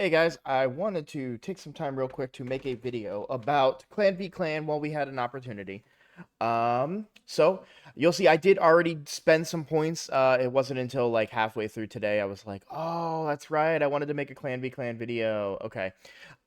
Hey guys, I wanted to take some time real quick to make a video about Clan v Clan while we had an opportunity. So you'll see I did already spend some points. It wasn't until like halfway through today I was like, oh, that's right. I wanted to make a Clan v Clan video. Okay.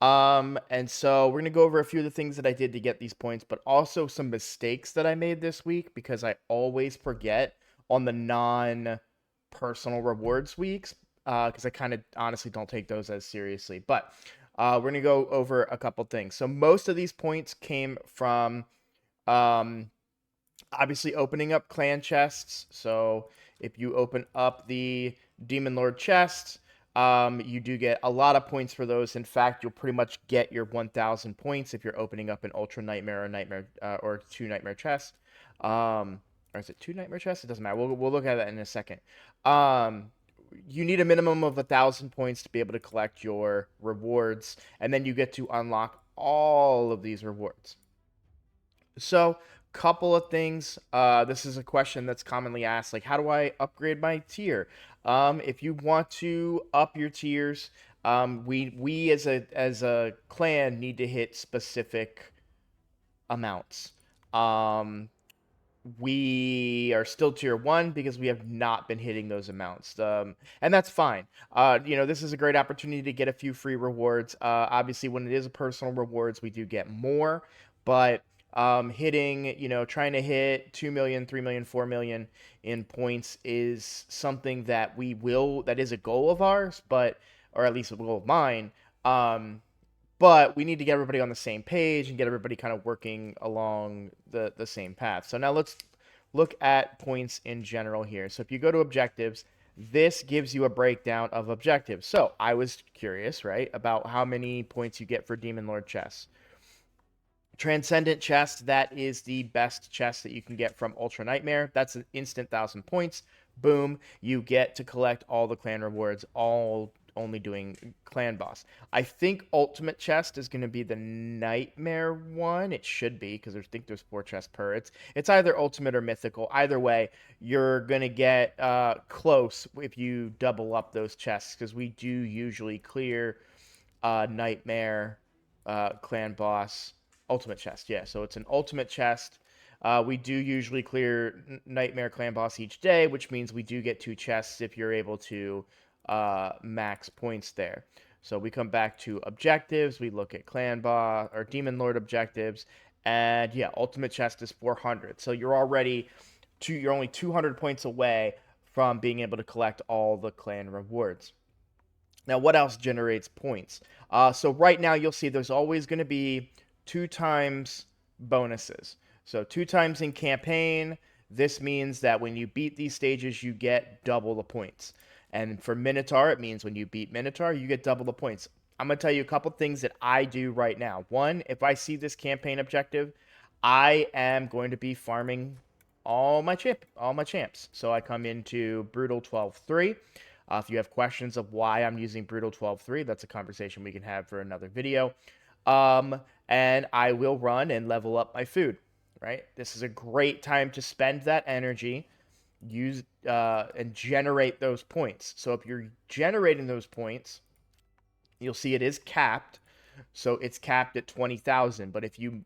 And so we're gonna go over a few of the things that I did to get these points, but also some mistakes that I made this week because I always forget on the non-personal rewards weeks because I kind of honestly don't take those as seriously. But we're gonna go over a couple things. So most of these points came from um, obviously opening up clan chests. So if you open up the Demon Lord chest, you do get a lot of points for those. In fact, you'll pretty much get your 1,000 points if you're opening up an Ultra Nightmare or Nightmare or two Nightmare chests. Or is it two Nightmare chests? It doesn't matter. We'll look at that in a second. You need a minimum of 1,000 points to be able to collect your rewards, and then you get to unlock all of these rewards. So, couple of things. This is a question that's commonly asked, like, how do I upgrade my tier? If you want to up your tiers, we as a clan need to hit specific amounts. Um, we are still tier one because we have not been hitting those amounts. And that's fine. This is a great opportunity to get a few free rewards. Obviously, when it is a personal rewards, we do get more, but hitting, trying to hit 2 million, 3 million, 4 million in points is something that is a goal of ours, or at least a goal of mine. But we need to get everybody on the same page and get everybody kind of working along the same path. So now let's look at points in general here. So if you go to objectives, this gives you a breakdown of objectives. So I was curious, right, about how many points you get for Demon Lord chests. Transcendent chest, that is the best chest that you can get from Ultra Nightmare. That's an instant 1,000 points. Boom, you get to collect all the clan rewards, all only doing clan boss. I think Ultimate chest is going to be the Nightmare one. It should be because I think there's 4 chests per. It's either Ultimate or Mythical. Either way, you're going to get close if you double up those chests because we do usually clear Nightmare clan boss. Ultimate chest, yeah. So it's an ultimate chest. We do usually clear Nightmare Clan Boss each day, which means we do get 2 chests if you're able to max points there. So we come back to objectives. We look at Clan Boss or Demon Lord objectives, and yeah, ultimate chest is 400. So you're only 200 points away from being able to collect all the clan rewards. Now, what else generates points? So right now, you'll see there's always going to be 2 times bonuses. So 2 times in campaign, this means that when you beat these stages, you get double the points. And for Minotaur, it means when you beat Minotaur, you get double the points. I'm going to tell you a couple things that I do right now. One, if I see this campaign objective, I am going to be farming all my champs. So I come into Brutal 12-3. If you have questions of why I'm using Brutal 12-3, that's a conversation we can have for another video. And I will run and level up my food, right? This is a great time to spend that energy, use and generate those points. So if you're generating those points, you'll see it is capped. So it's capped at 20,000. But if you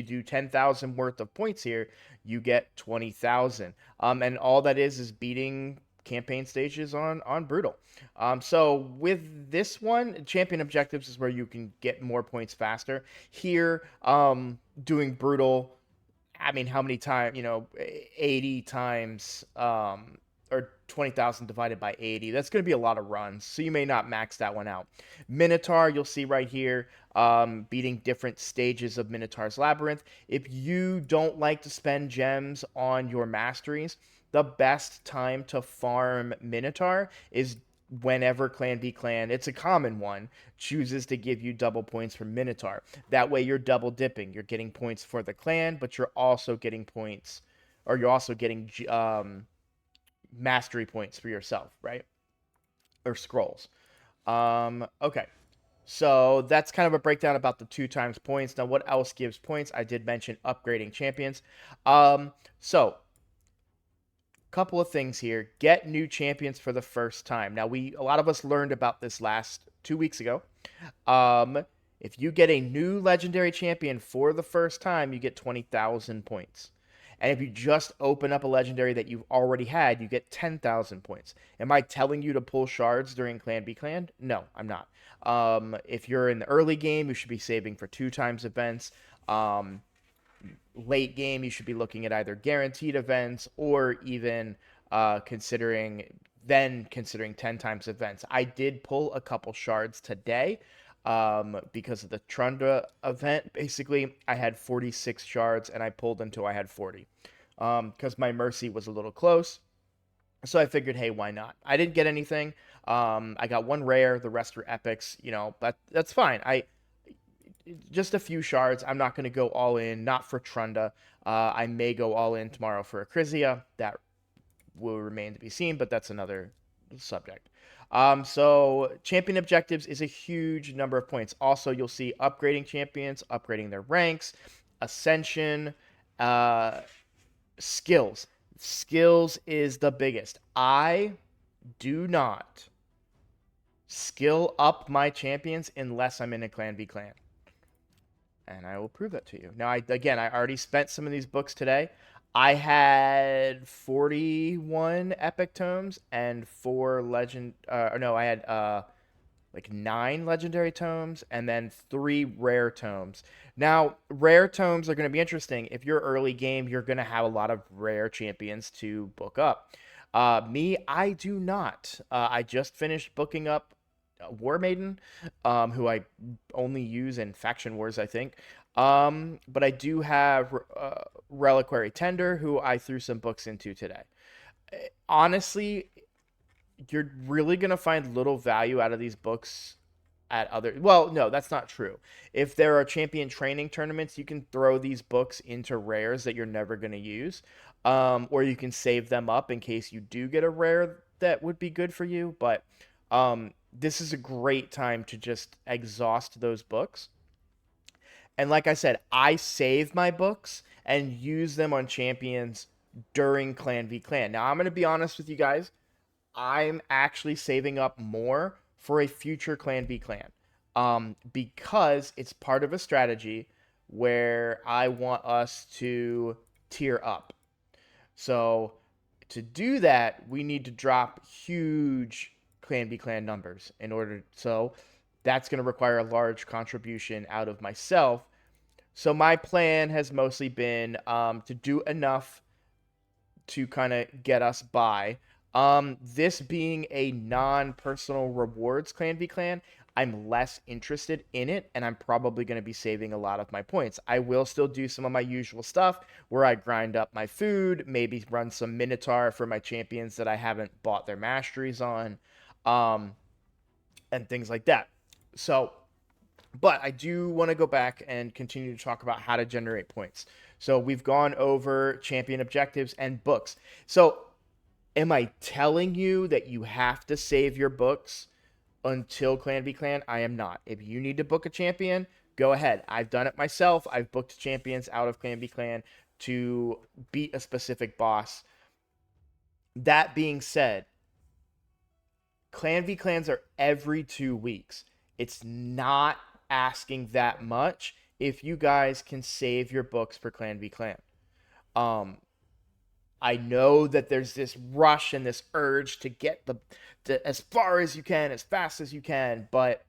do 10,000 worth of points here, you get 20,000. And all that is beating campaign stages on Brutal. So with this one, champion objectives is where you can get more points faster. Here, doing Brutal, I mean, how many times, 80 times, or 20,000 divided by 80. That's going to be a lot of runs, so you may not max that one out. Minotaur, you'll see right here, beating different stages of Minotaur's Labyrinth. If you don't like to spend gems on your masteries, the best time to farm Minotaur is whenever Clan v Clan, it's a common one, chooses to give you double points for Minotaur. That way you're double dipping. You're getting points for the clan, but you're also getting points, or you're also getting mastery points for yourself, right? Or scrolls. Okay. So that's kind of a breakdown about the 2 times points. Now, what else gives points? I did mention upgrading champions. So couple of things here. Get new champions for the first time. Now, a lot of us learned about this last 2 weeks ago. Um, if you get a new legendary champion for the first time, you get 20,000 points. And if you just open up a legendary that you've already had, you get 10,000 points. Am I telling you to pull shards during Clan v Clan? No, I'm not. If you're in the early game, you should be saving for 2 times events. Late game, you should be looking at either guaranteed events or even considering 10 times events. I did pull a couple shards today because of the Trundra event. Basically, I had 46 shards and I pulled until I had 40 because my Mercy was a little close. So I figured, hey, why not? I didn't get anything. I got one rare. The rest were epics. But that's fine. Just a few shards. I'm not going to go all in. Not for Trunda. I may go all in tomorrow for Acrisia. That will remain to be seen, but that's another subject. So champion objectives is a huge number of points. Also, you'll see upgrading champions, upgrading their ranks, ascension, skills. Skills is the biggest. I do not skill up my champions unless I'm in a Clan v Clan. And I will prove that to you. Now, I already spent some of these books today. I had 41 epic tomes and 4 legend. I had like 9 legendary tomes and then 3 rare tomes. Now, rare tomes are going to be interesting. If you're early game, you're going to have a lot of rare champions to book up. Me, I do not. I just finished booking up War Maiden, who I only use in Faction Wars, I think. But I do have Reliquary Tender, who I threw some books into today. Honestly, you're really going to find little value out of these books at other... Well, no, that's not true. If there are champion training tournaments, you can throw these books into rares that you're never going to use. Or you can save them up in case you do get a rare that would be good for you. But this is a great time to just exhaust those books. And like I said, I save my books and use them on champions during Clan v Clan. Now, I'm going to be honest with you guys. I'm actually saving up more for a future Clan v Clan because it's part of a strategy where I want us to tier up. So to do that, we need to drop huge Clan v Clan numbers in order. So that's going to require a large contribution out of myself. So my plan has mostly been to do enough to kind of get us by. This being a non-personal rewards Clan v Clan, I'm less interested in it, and I'm probably going to be saving a lot of my points. I will still do some of my usual stuff where I grind up my food, maybe run some Minotaur for my champions that I haven't bought their masteries on, and things like that. So, but I do want to go back and continue to talk about how to generate points. So we've gone over champion objectives and books. So am I telling you that you have to save your books until Clan v Clan? I am not. If you need to book a champion, go ahead. I've done it myself. I've booked champions out of Clan v Clan to beat a specific boss. That being said, Clan v Clans are every 2 weeks. It's not asking that much if you guys can save your books for Clan v Clan. I know that there's this rush and this urge to get as far as you can, as fast as you can, but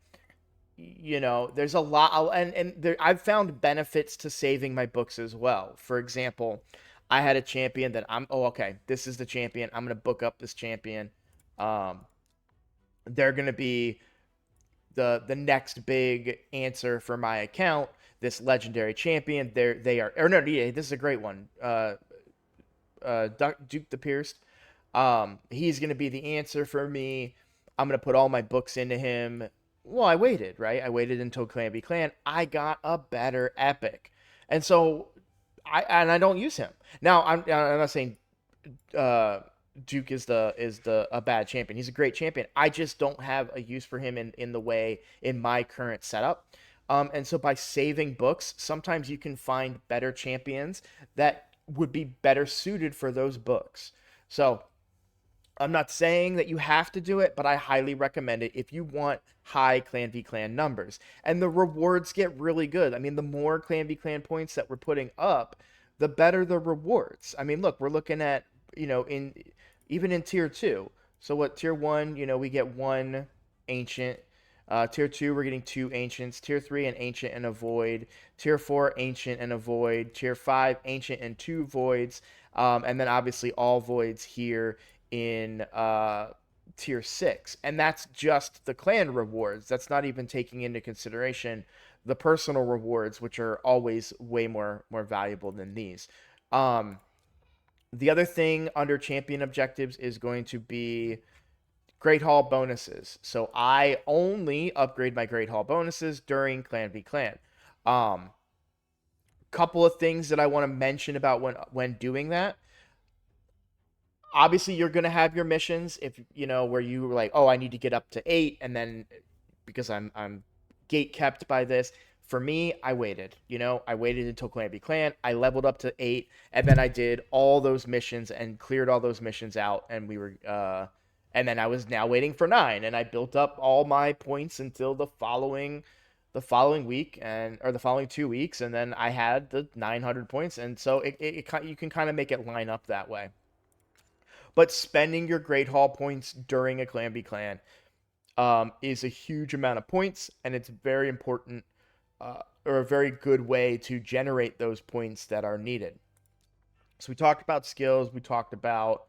there's a lot, and I've found benefits to saving my books as well. For example, I had a champion that this is the champion. I'm going to book up this champion. They're going to be the next big answer for my account. This legendary champion, this is a great one. Duke the Pierced. He's going to be the answer for me. I'm going to put all my books into him. Well, I waited, right? I waited until Clan v Clan. I got a better epic. And so I don't use him. Now, I'm not saying Duke is a bad champion. He's a great champion. I just don't have a use for him in my current setup. And so by saving books, sometimes you can find better champions that would be better suited for those books. So I'm not saying that you have to do it, but I highly recommend it if you want high Clan v Clan numbers. And the rewards get really good. I mean, the more Clan v Clan points that we're putting up, the better the rewards. I mean, look, we're looking at, in even in tier 2. So what tier 1, we get one ancient. Tier 2, we're getting two ancients. Tier 3, an ancient and a void. Tier 4, ancient and a void. Tier 5, ancient and two voids. And then obviously all voids here in tier 6. And that's just the clan rewards. That's not even taking into consideration the personal rewards, which are always way more valuable than these. Um, the other thing under champion objectives is going to be Great Hall bonuses. So I only upgrade my Great Hall bonuses during Clan v Clan. Couple of things that I want to mention about when doing that. Obviously, you're gonna have your missions if where you were like, oh, I need to get up to 8, and then because I'm gate kept by this. For me, I waited. I waited until Clan v Clan. I leveled up to 8, and then I did all those missions and cleared all those missions out, and we were and then I was now waiting for 9, and I built up all my points until the following week or the following 2 weeks, and then I had the 900 points, and so you can kind of make it line up that way. But spending your Great Hall points during a Clan v Clan is a huge amount of points, and it's very important or a very good way to generate those points that are needed. So we talked about skills. We talked about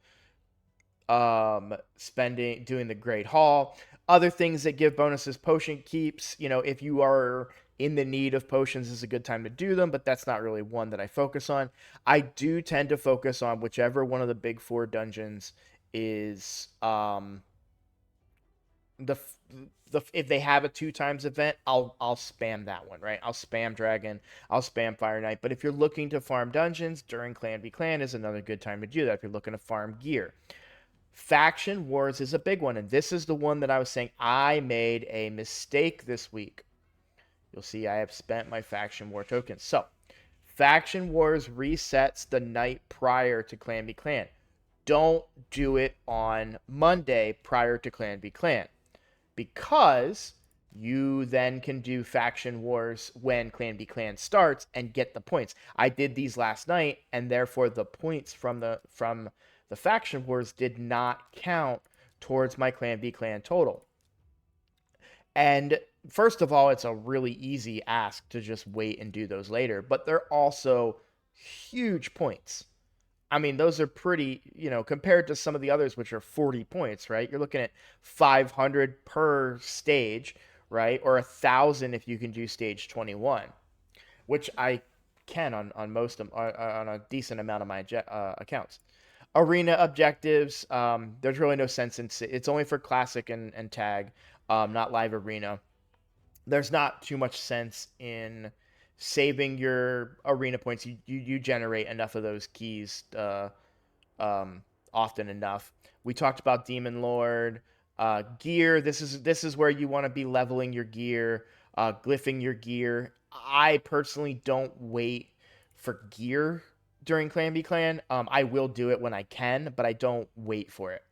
doing the Great Hall. Other things that give bonuses, potion keeps. If you are in the need of potions, is a good time to do them, but that's not really one that I focus on. I do tend to focus on whichever one of the big 4 dungeons is the if they have a 2 times event, I'll spam that one, right? I'll spam dragon, I'll spam fire knight. But if you're looking to farm dungeons during Clan v Clan is another good time to do that. If you're looking to farm gear, faction wars is a big one, and this is the one that I was saying I made a mistake this week. You'll see I have spent my faction war tokens. So faction wars resets the night prior to Clan v Clan. Don't do it on Monday prior to Clan v Clan, because you then can do faction wars when Clan v Clan starts and get the points. I did these last night, and therefore the points from the faction wars did not count towards my Clan v Clan total. And first of all, it's a really easy ask to just wait and do those later, but they're also huge points. I mean, those are pretty, compared to some of the others, which are 40 points, right? You're looking at 500 per stage, right? Or 1,000 if you can do stage 21, which I can on most of on a decent amount of my accounts. Arena objectives, there's really no sense in it's only for classic and tag, not live arena. There's not too much sense in saving your arena points. You generate enough of those keys often enough. We talked about Demon Lord. Gear, this is where you want to be leveling your gear, glyphing your gear. I personally don't wait for gear during Clan v Clan. I will do it when I can, but I don't wait for it.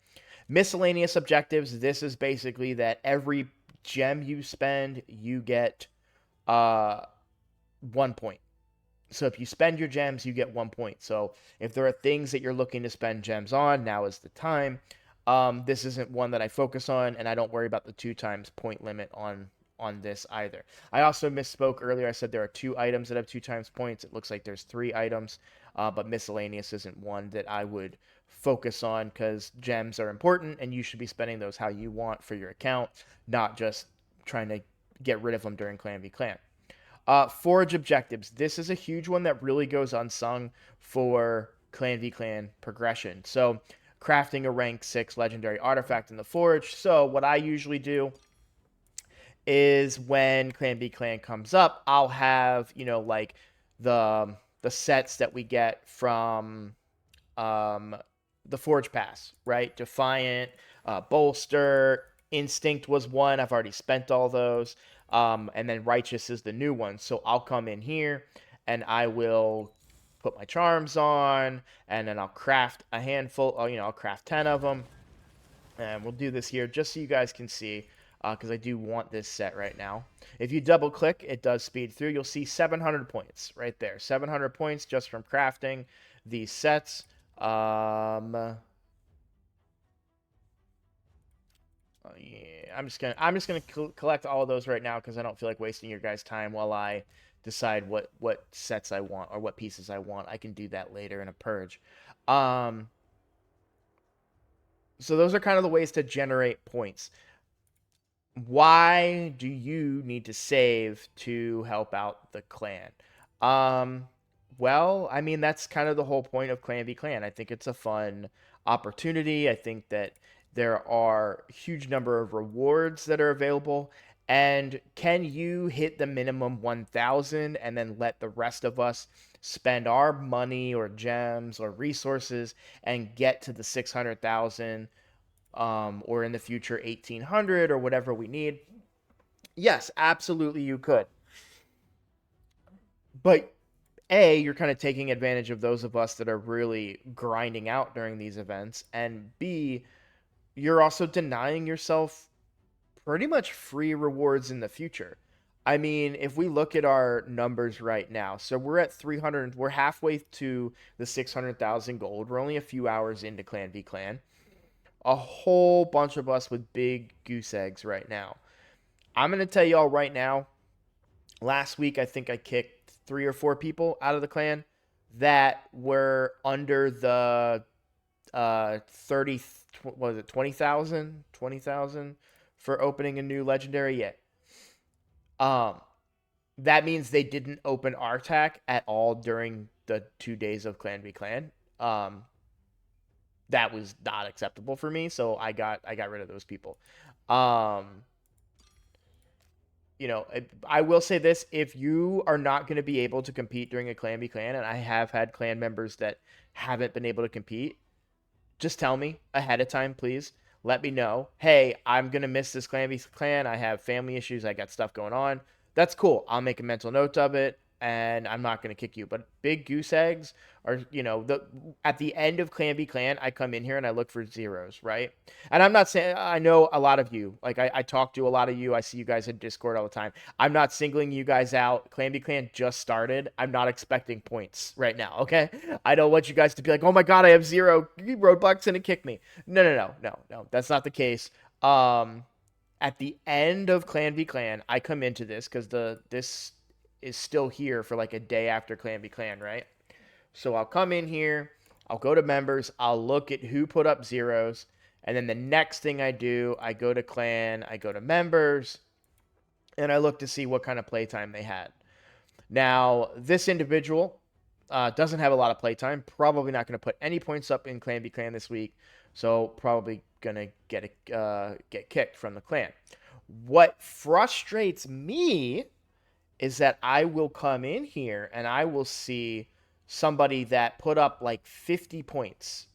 Miscellaneous objectives, this is basically that every gem you spend, you get 1 point. So if you spend your gems, you get 1 point. So if there are things that you're looking to spend gems on, now is the time. This isn't one that I focus on, and I don't worry about the 2 times point limit on this either. I also misspoke earlier. I said there are 2 items that have 2 times points. It looks like there's 3 items, but miscellaneous isn't one that I would focus on, because gems are important, and you should be spending those how you want for your account, not just trying to get rid of them during Clan v Clan. Forge objectives. This is a huge one that really goes unsung for Clan v Clan progression. So crafting a rank 6 legendary artifact in the Forge. So what I usually do is when Clan v Clan comes up, I'll have, like the sets that we get from the Forge Pass, right? Defiant, Bolster, Instinct was one. I've already spent all those. And then Righteous is the new one. So I'll come in here and I will put my charms on, and then I'll craft a handful. Oh, I'll craft 10 of them, and we'll do this here just so you guys can see, because I do want this set right now. If you double click, it does speed through. You'll see 700 points right there. 700 points just from crafting these sets. Yeah, I'm just gonna collect all of those right now because I don't feel like wasting your guys' time while I decide what sets I want or what pieces I want. I can do that later in a purge. Um, so those are kind of the ways to generate points. Why do you need to save to help out the clan? Um, well, I mean, that's kind of the whole point of Clan v Clan. I think it's a fun opportunity. I think that there are a huge number of rewards that are available. And can you hit the minimum 1,000 and then let the rest of us spend our money or gems or resources and get to the 600,000, or in the future 1,800 or whatever we need? Yes, absolutely you could. But A, you're kind of taking advantage of those of us that are really grinding out during these events, and B, you're also denying yourself pretty much free rewards in the future. I mean, if we look at our numbers right now, so we're at 300, we're halfway to the 600,000 gold. We're only a few hours into Clan v Clan. A whole bunch of us with big goose eggs right now. I'm going to tell y'all right now, last week I think I kicked 3 or 4 people out of the clan that were under the 30, what was it, 20,000 for opening a new legendary yet. That means they didn't open Artak at all during the 2 days of Clan v Clan. That was not acceptable for me, so I got rid of those people. Um, I will say this: if you are not going to be able to compete during a Clan v Clan, and I have had clan members that haven't been able to compete, just tell me ahead of time, please. Let me know. Hey, I'm going to miss this Clan v Clan. I have family issues. I got stuff going on. That's cool. I'll make a mental note of it, and I'm not going to kick you. But big goose eggs are, at the end of Clan v Clan, I come in here and I look for zeros, right? And I'm not saying, I know a lot of you, like I talk to a lot of you. I see you guys in Discord all the time. I'm not singling you guys out. Clan v Clan just started. I'm not expecting points right now, okay? I don't want you guys to be like, oh my God, I have 0. Roadblock's going to kick me. No. That's not the case. At the end of Clan v Clan, I come into this because this is still here for like a day after Clan v Clan, right? So I'll come in here, I'll go to members, I'll look at who put up zeros, and then the next thing I do, I go to clan, I go to members, and I look to see what kind of playtime they had. Now, this individual doesn't have a lot of playtime, probably not going to put any points up in Clan v Clan this week, so probably going to get kicked from the clan. What frustrates me is that I will come in here and I will see somebody that put up like 50 points,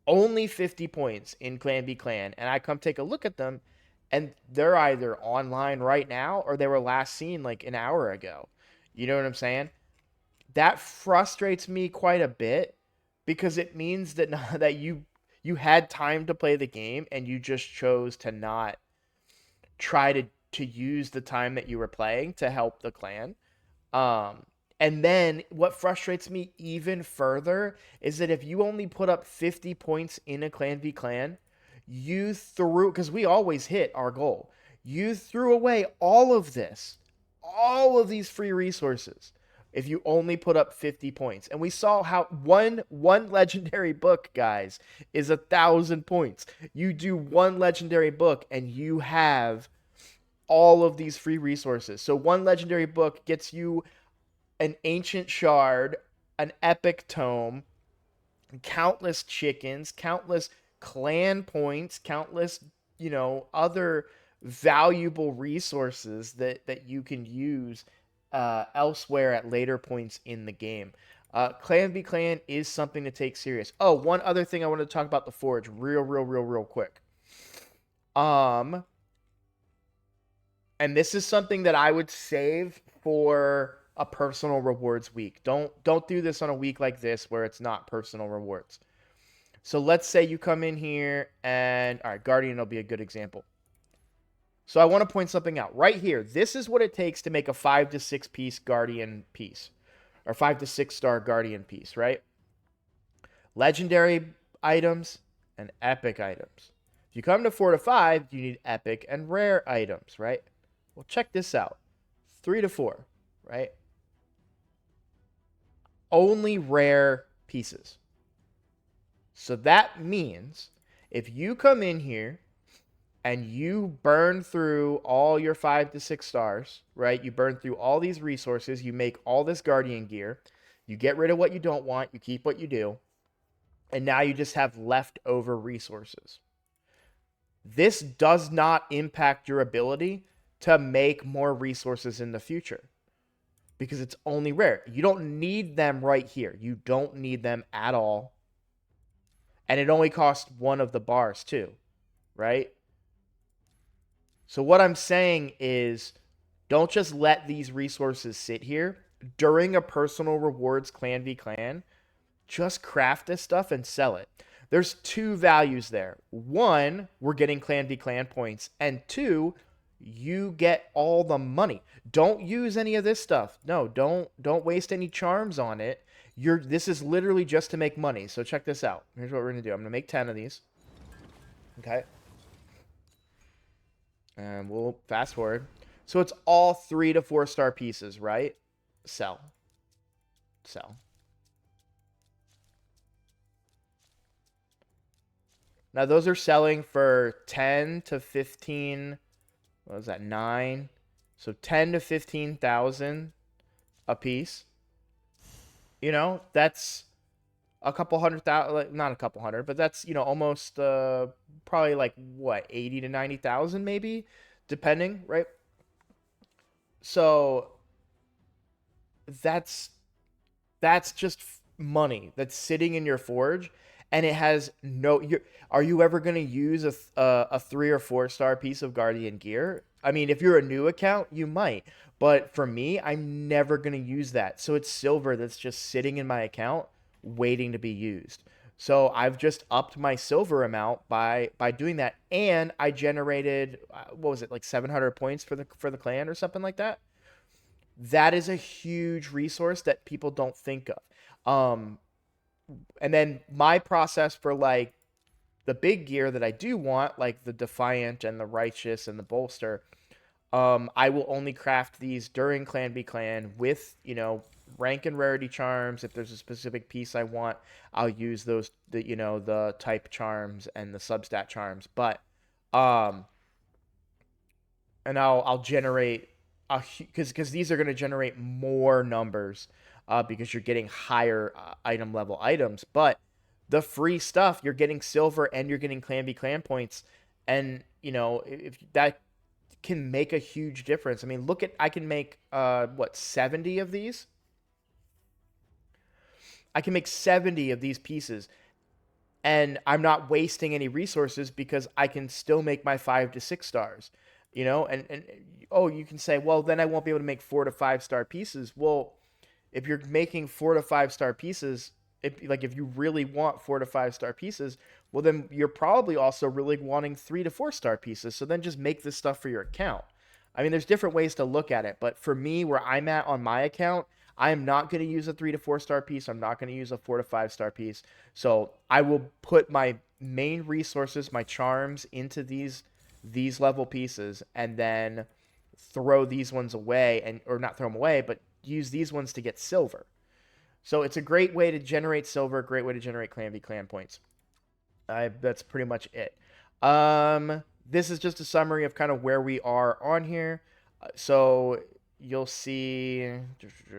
only 50 points in Clan v Clan, and I come take a look at them, and they're either online right now or they were last seen like an hour ago. You know what I'm saying? That frustrates me quite a bit because it means that that you had time to play the game and you just chose to not try to use the time that you were playing to help the clan. And then what frustrates me even further is that if you only put up 50 points in a Clan v Clan, you threw, because we always hit our goal, you threw away all of these free resources if you only put up 50 points. And we saw how one legendary book, guys, is 1,000 points. You do one legendary book and you have all of these free resources. So one legendary book gets you an ancient shard, an epic tome, countless chickens, countless clan points, countless, other valuable resources that you can use elsewhere at later points in the game. Clan v Clan is something to take serious. Oh, one other thing I want to talk about the Forge real quick. And this is something that I would save for a personal rewards week. Don't do this on a week like this where it's not personal rewards. So let's say you come in here and, all right, Guardian will be a good example. So I want to point something out right here. This is what it takes to make a 5 to 6 piece Guardian piece, or 5 to 6 star Guardian piece, right? Legendary items and epic items. If you come to 4 to 5, you need epic and rare items, right? Well, check this out. 3 to 4, right? Only rare pieces. So that means if you come in here and you burn through all your 5 to 6 stars, right? You burn through all these resources, you make all this Guardian gear, you get rid of what you don't want, you keep what you do, and now you just have leftover resources. This does not impact your ability to make more resources in the future because it's only rare. You don't need them right here. You don't need them at all. And it only costs one of the bars too, right? So what I'm saying is don't just let these resources sit here. During a personal rewards clan v clan, just craft this stuff and sell it. There's two values there. One, we're getting clan v clan points. And two, you get all the money. Don't use any of this stuff. No, don't waste any charms on it. This is literally just to make money. So check this out. Here's what we're going to do. I'm going to make 10 of these. Okay. And we'll fast forward. So it's all 3 to 4 star pieces, right? Sell. Sell. Now those are selling for 10 to 15. What was that? 9. So 10 to 15,000 a piece. You know, that's a couple hundred thousand, not a couple hundred, but that's, you know, almost probably like what, 80 to 90,000 maybe, depending, right? So that's just money that's sitting in your forge, and it has no. Are you ever going to use a 3 or 4 star piece of Guardian gear? I mean, if you're a new account, you might. But for me, I'm never going to use that. So it's silver that's just sitting in my account waiting to be used. So I've just upped my silver amount by doing that, and I generated what was it, like 700 points for the clan or something like that. That is a huge resource that people don't think of. And then my process for like the big gear that I do want, like the Defiant and the Righteous and the Bolster, I will only craft these during Clan v Clan with, you know, rank and rarity charms. If there's a specific piece I want, I'll use those, the type charms and the substat charms. But, and I'll generate because these are going to generate more numbers, because you're getting higher item level items. But the free stuff, you're getting silver and you're getting Clan v Clan points, and you know, if that can make a huge difference. I mean, I can make 70 of these. I can make 70 of these pieces, and I'm not wasting any resources because I can still make my 5 to 6 stars. You know, and oh, you can say, well, then I won't be able to make 4 to 5 star pieces. Well, if you're making 4 to 5 star pieces, if you really want 4 to 5 star pieces, well, then you're probably also really wanting 3 to 4 star pieces. So then just make this stuff for your account. I mean, there's different ways to look at it, but for me, where I'm at on my account, I am not going to use a 3 to 4 star piece. I'm not going to use a 4 to 5 star piece. So I will put my main resources, my charms, into these level pieces, and then throw these ones away, or not throw them away, but use these ones to get silver. So it's a great way to generate silver, great way to generate Clan v Clan points. That's pretty much it. This is just a summary of kind of where we are on here. So you'll see,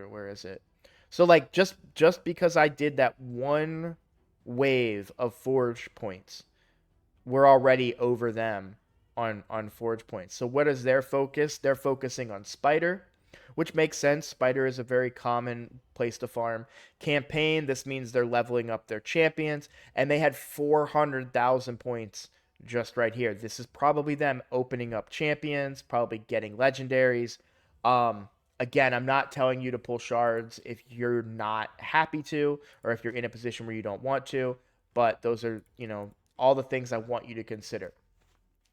where is it? So like just because I did that one wave of forge points, we're already over them on forge points. So what is their focus? They're focusing on Spider, which makes sense. Spider is a very common place to farm. Campaign, this means they're leveling up their champions, and they had 400,000 points just right here. This is probably them opening up champions, probably getting legendaries. Again, I'm not telling you to pull shards if you're not happy to, or if you're in a position where you don't want to, but those are, all the things I want you to consider.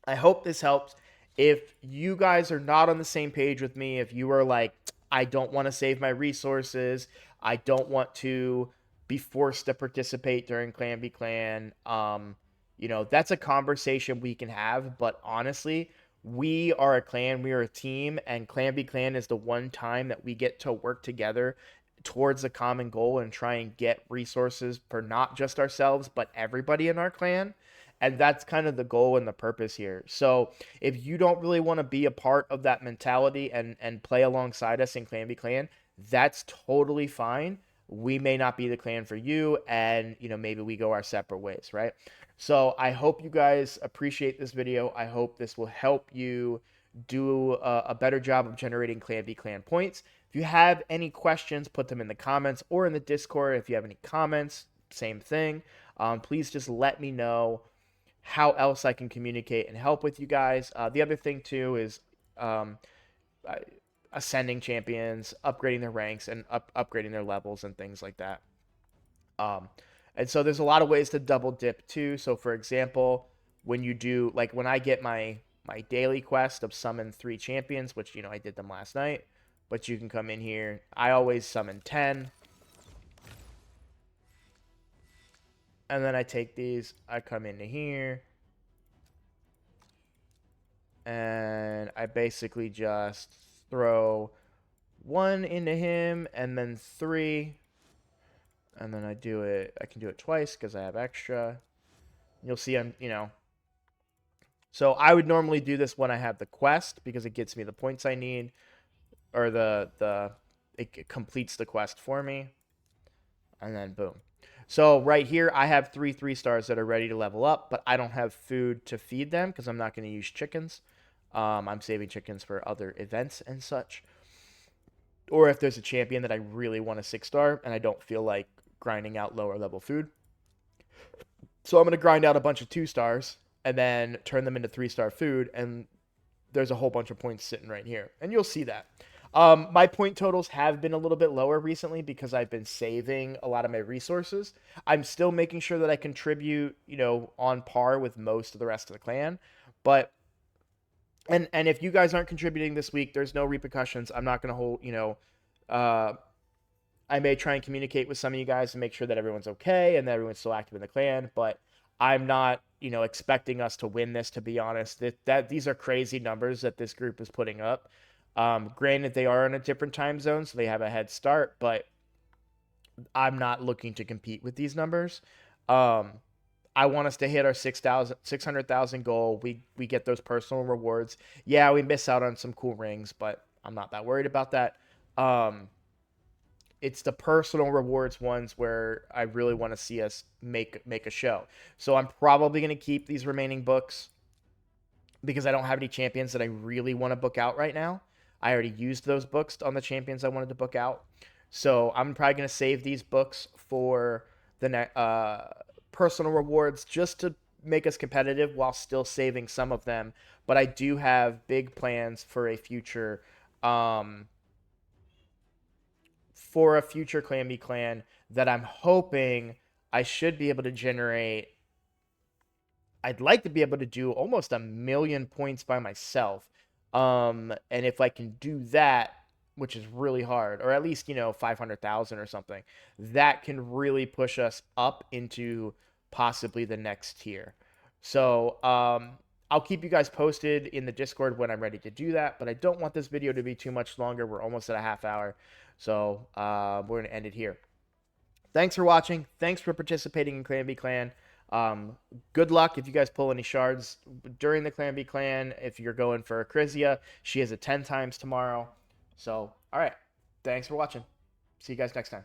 I hope this helps. If you guys are not on the same page with me, if you are like, I don't want to save my resources, I don't want to be forced to participate during Clan v Clan, that's a conversation we can have. But honestly, we are a clan, we are a team, and Clan v Clan is the one time that we get to work together towards a common goal and try and get resources for not just ourselves, but everybody in our clan. And that's kind of the goal and the purpose here. So if you don't really want to be a part of that mentality and play alongside us in Clan v Clan, that's totally fine. We may not be the clan for you, and maybe we go our separate ways, right? So I hope you guys appreciate this video. I hope this will help you do a better job of generating Clan v Clan points. If you have any questions, put them in the comments or in the Discord. If you have any comments, same thing. Please just let me know how else I can communicate and help with you guys. The other thing too is ascending champions, upgrading their ranks, and upgrading their levels and things like that. And so there's a lot of ways to double dip too. So for example, when you do, like when I get my daily quest of summon 3 champions, which I did them last night, but you can come in here. I always summon 10. And then I take these, I come into here, and I basically just throw 1 into him, and then 3, and then I can do it twice because I have extra. You'll see so I would normally do this when I have the quest because it gets me the points I need, or it completes the quest for me, and then boom. So right here, I have 3 3-stars that are ready to level up, but I don't have food to feed them because I'm not going to use chickens. I'm saving chickens for other events and such. Or if there's a champion that I really want a 6-star and I don't feel like grinding out lower level food. So I'm going to grind out a bunch of 2-stars and then turn them into 3-star food, and there's a whole bunch of points sitting right here. And you'll see that. My point totals have been a little bit lower recently because I've been saving a lot of my resources. I'm still making sure that I contribute, on par with most of the rest of the clan. But, and if you guys aren't contributing this week, there's no repercussions. I'm not going to hold, I may try and communicate with some of you guys to make sure that everyone's okay and that everyone's still active in the clan. But I'm not, expecting us to win this, to be honest. These are crazy numbers that this group is putting up. Granted, they are in a different time zone, so they have a head start, but I'm not looking to compete with these numbers. I want us to hit our 600,000 goal. We get those personal rewards. Yeah, we miss out on some cool rings, but I'm not that worried about that. It's the personal rewards ones where I really want to see us make a show. So I'm probably going to keep these remaining books because I don't have any champions that I really want to book out right now. I already used those books on the champions I wanted to book out. So I'm probably going to save these books for the personal rewards just to make us competitive while still saving some of them. But I do have big plans for a future Clan v Clan that I'm hoping I should be able to generate. I'd like to be able to do almost 1,000,000 points by myself. And if I can do that, which is really hard, or at least, 500,000 or something, that can really push us up into possibly the next tier. So, I'll keep you guys posted in the Discord when I'm ready to do that, but I don't want this video to be too much longer. We're almost at a half hour. So, we're going to end it here. Thanks for watching. Thanks for participating in Clan v Clan. Good luck if you guys pull any shards during the Clan v Clan. If you're going for Crizia, she has a 10 times tomorrow. So, all right. Thanks for watching. See you guys next time.